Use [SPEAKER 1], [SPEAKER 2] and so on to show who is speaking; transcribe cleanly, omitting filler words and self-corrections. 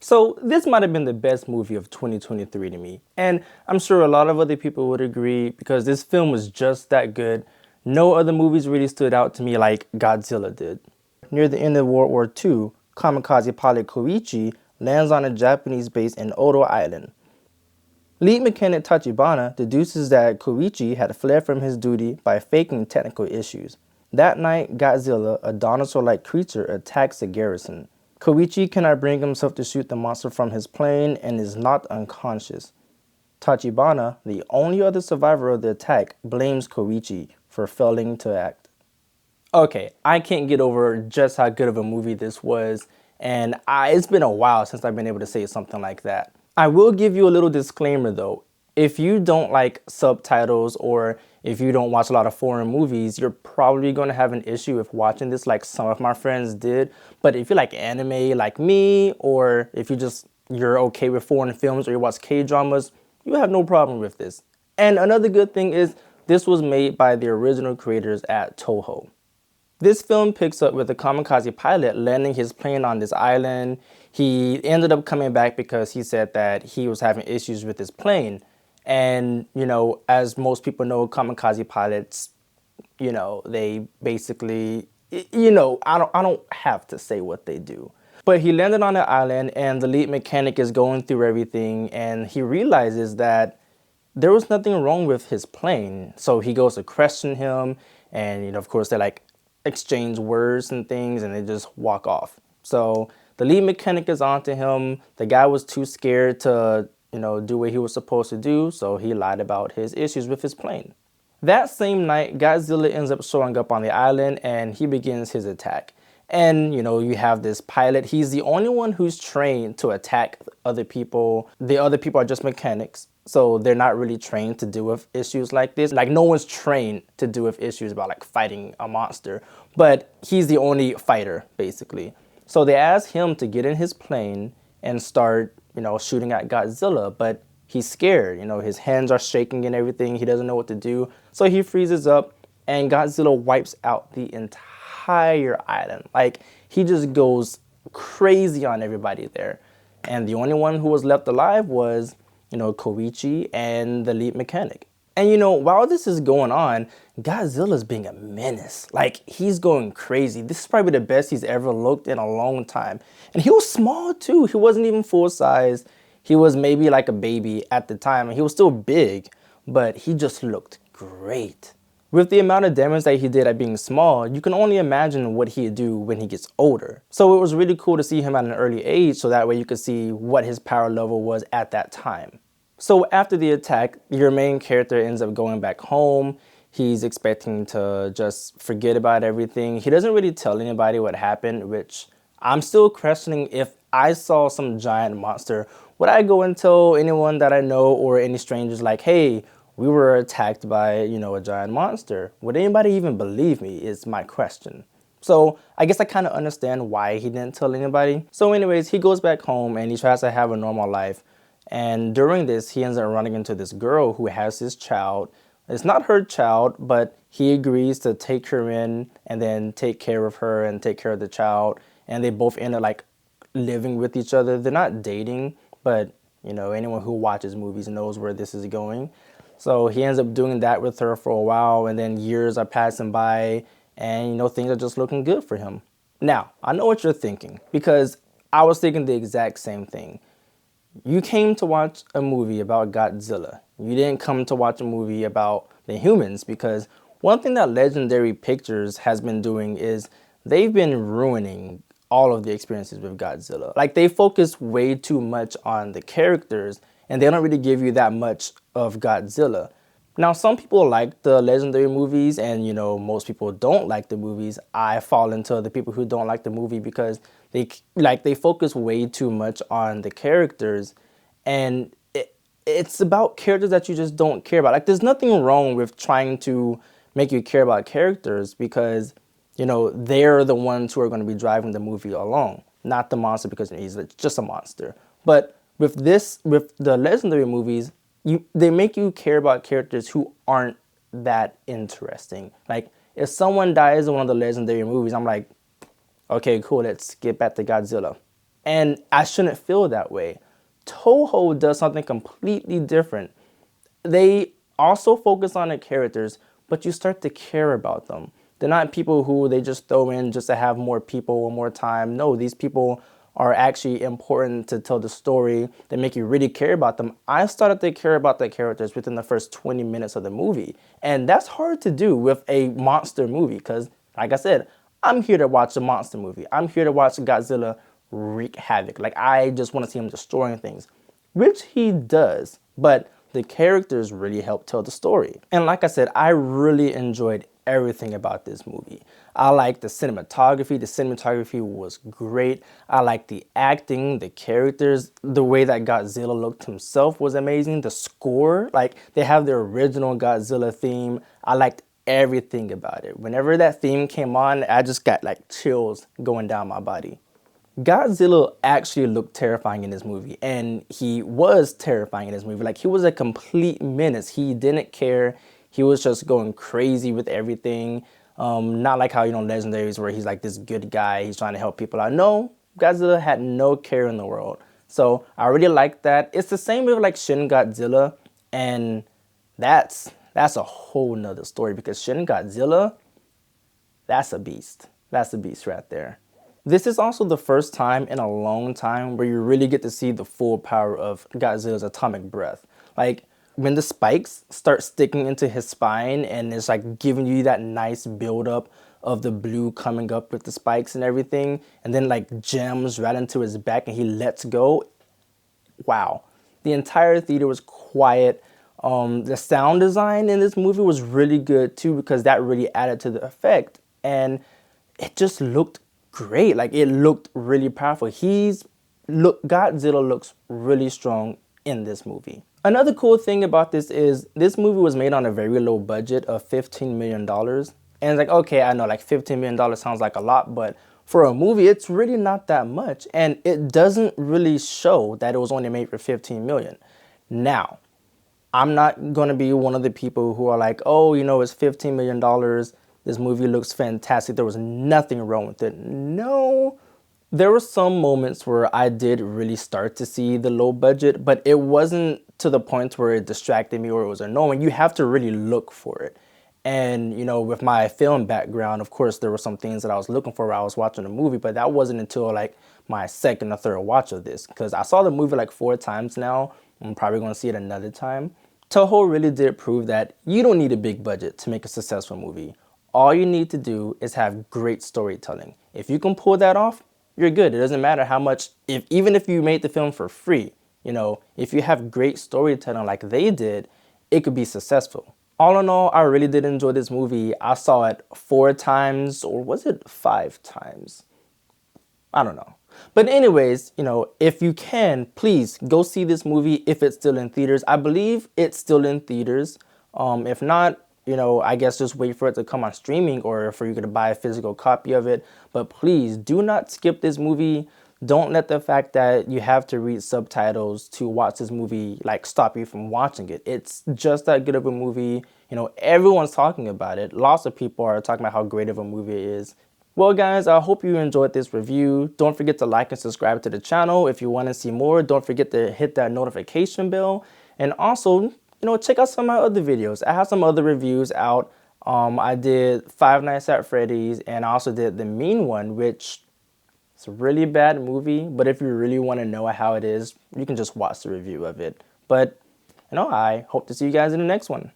[SPEAKER 1] So this might have been the best movie of 2023 to me, and I'm sure a lot of other people would agree because this film was just that good. No other movies really stood out to me like Godzilla did. Near the end of World War II, kamikaze pilot Kōichi lands on a Japanese base in Odo Island. Lead mechanic Tachibana deduces that Kōichi had fled from his duty by faking technical issues. That night, Godzilla, a dinosaur-like creature, attacks the garrison. Kōichi cannot bring himself to shoot the monster from his plane and is knocked unconscious. Tachibana, the only other survivor of the attack, blames Kōichi for failing to act. Okay, I can't get over just how good of a movie this was, and it's been a while since I've been able to say something like that. I will give you a little disclaimer though. If you don't like subtitles or if you don't watch a lot of foreign movies, you're probably going to have an issue with watching this like some of my friends did. But if you like anime like me, or if you're okay with foreign films or you watch K-dramas, you have no problem with this. And another good thing is this was made by the original creators at Toho. This film picks up with a kamikaze pilot landing his plane on this island. He ended up coming back because he said that he was having issues with his plane. And, as most people know, kamikaze pilots, they basically, I don't have to say what they do. But he landed on the island and the lead mechanic is going through everything and he realizes that there was nothing wrong with his plane. So he goes to question him and, of course, they exchange words and things and they just walk off. So the lead mechanic is onto him. The guy was too scared to do what he was supposed to do, so he lied about his issues with his plane. That same night, Godzilla ends up showing up on the island and he begins his attack. And, you have this pilot. He's the only one who's trained to attack other people. The other people are just mechanics, so they're not really trained to deal with issues like this. Like, no one's trained to deal with issues about, fighting a monster. But he's the only fighter, basically. So they ask him to get in his plane and start shooting at Godzilla, but he's scared. His hands are shaking and everything. He doesn't know what to do. So he freezes up and Godzilla wipes out the entire island. He just goes crazy on everybody there. And the only one who was left alive was, Kōichi and the lead mechanic. And while this is going on, Godzilla's being a menace. He's going crazy. This is probably the best he's ever looked in a long time. And he was small too. He wasn't even full size. He was maybe like a baby at the time. And he was still big, but he just looked great. With the amount of damage that he did at being small, you can only imagine what he'd do when he gets older. So it was really cool to see him at an early age, so that way you could see what his power level was at that time. So after the attack, your main character ends up going back home. He's expecting to just forget about everything. He doesn't really tell anybody what happened, which I'm still questioning. If I saw some giant monster, would I go and tell anyone that I know or any strangers hey, we were attacked by, a giant monster? Would anybody even believe me is my question. So I guess I kind of understand why he didn't tell anybody. So anyways, he goes back home and he tries to have a normal life. And during this, he ends up running into this girl who has his child. It's not her child, but he agrees to take her in and then take care of her and take care of the child. And they both end up living with each other. They're not dating, but anyone who watches movies knows where this is going. So he ends up doing that with her for a while, and then years are passing by and things are just looking good for him. Now, I know what you're thinking, because I was thinking the exact same thing. You came to watch a movie about Godzilla. You didn't come to watch a movie about the humans, because one thing that Legendary Pictures has been doing is they've been ruining all of the experiences with Godzilla. They focus way too much on the characters and they don't really give you that much of Godzilla. Now, some people like the Legendary movies and, most people don't like the movies. I fall into the people who don't like the movie because they focus way too much on the characters, and it's about characters that you just don't care about. There's nothing wrong with trying to make you care about characters because, they're the ones who are going to be driving the movie along, not the monster, because he's just a monster. But with the Legendary movies, they make you care about characters who aren't that interesting. If someone dies in one of the Legendary movies, I'm like, okay, cool, let's get back to Godzilla. And I shouldn't feel that way. Toho does something completely different. They also focus on the characters, but you start to care about them. They're not people who they just throw in just to have more people or more time. No, these people are actually important to tell the story. They make you really care about them. I started to care about the characters within the first 20 minutes of the movie. And that's hard to do with a monster movie because, like I said, I'm here to watch a monster movie. I'm here to watch Godzilla wreak havoc. Like, I just want to see him destroying things, which he does. But the characters really help tell the story. And like I said, I really enjoyed everything about this movie. I like the cinematography. The cinematography was great. I like the acting, the characters, the way that Godzilla looked himself was amazing. The score, like they have the original Godzilla theme. I liked everything about it. Whenever that theme came on, I just got like chills going down my body. Godzilla actually looked terrifying in this movie, and he was terrifying in this movie. Like, he was a complete menace. He didn't care. He was just going crazy with everything. Not like how, Legendaries where he's like this good guy. He's trying to help people out. No, Godzilla had no care in the world. So I really like that. It's the same with like Shin Godzilla, and that's a whole nother story because Shin Godzilla, that's a beast. That's a beast right there. This is also the first time in a long time where you really get to see the full power of Godzilla's atomic breath. Like, when the spikes start sticking into his spine and it's like giving you that nice buildup of the blue coming up with the spikes and everything, and then like jams right into his back and he lets go. Wow. The entire theater was quiet. The sound design in this movie was really good too because that really added to the effect. And it just looked great. Like, it looked really powerful. Godzilla looks really strong in this movie. Another cool thing about this is this movie was made on a very low budget of $15 million. And it's like, okay, I know like $15 million sounds like a lot, but for a movie, it's really not that much. And it doesn't really show that it was only made for $15 million. Now, I'm not going to be one of the people who are like, oh, it's $15 million. This movie looks fantastic. There was nothing wrong with it. No, there were some moments where I did really start to see the low budget, but it wasn't to the point where it distracted me or it was annoying. You have to really look for it. And, with my film background, of course, there were some things that I was looking for while I was watching the movie, but that wasn't until like my second or third watch of this because I saw the movie like 4 times now. I'm probably going to see it another time. Toho really did prove that you don't need a big budget to make a successful movie. All you need to do is have great storytelling. If you can pull that off, you're good. It doesn't matter how much, even if you made the film for free, if you have great storytelling like they did, it could be successful. All in all, I really did enjoy this movie. I saw it 4 times, or was it 5 times? I don't know. But anyways, if you can, please go see this movie if it's still in theaters. I believe it's still in theaters. If not, I guess just wait for it to come on streaming or for you to buy a physical copy of it. But please do not skip this movie. Don't let the fact that you have to read subtitles to watch this movie stop you from watching it. It's just that good of a movie. Everyone's talking about it. Lots of people are talking about how great of a movie it is. Well, guys, I hope you enjoyed this review. Don't forget to like and subscribe to the channel. If you want to see more, don't forget to hit that notification bell. And also, check out some of my other videos. I have some other reviews out. I did Five Nights at Freddy's, and I also did The Mean One, which is a really bad movie. But if you really want to know how it is, you can just watch the review of it. But, I hope to see you guys in the next one.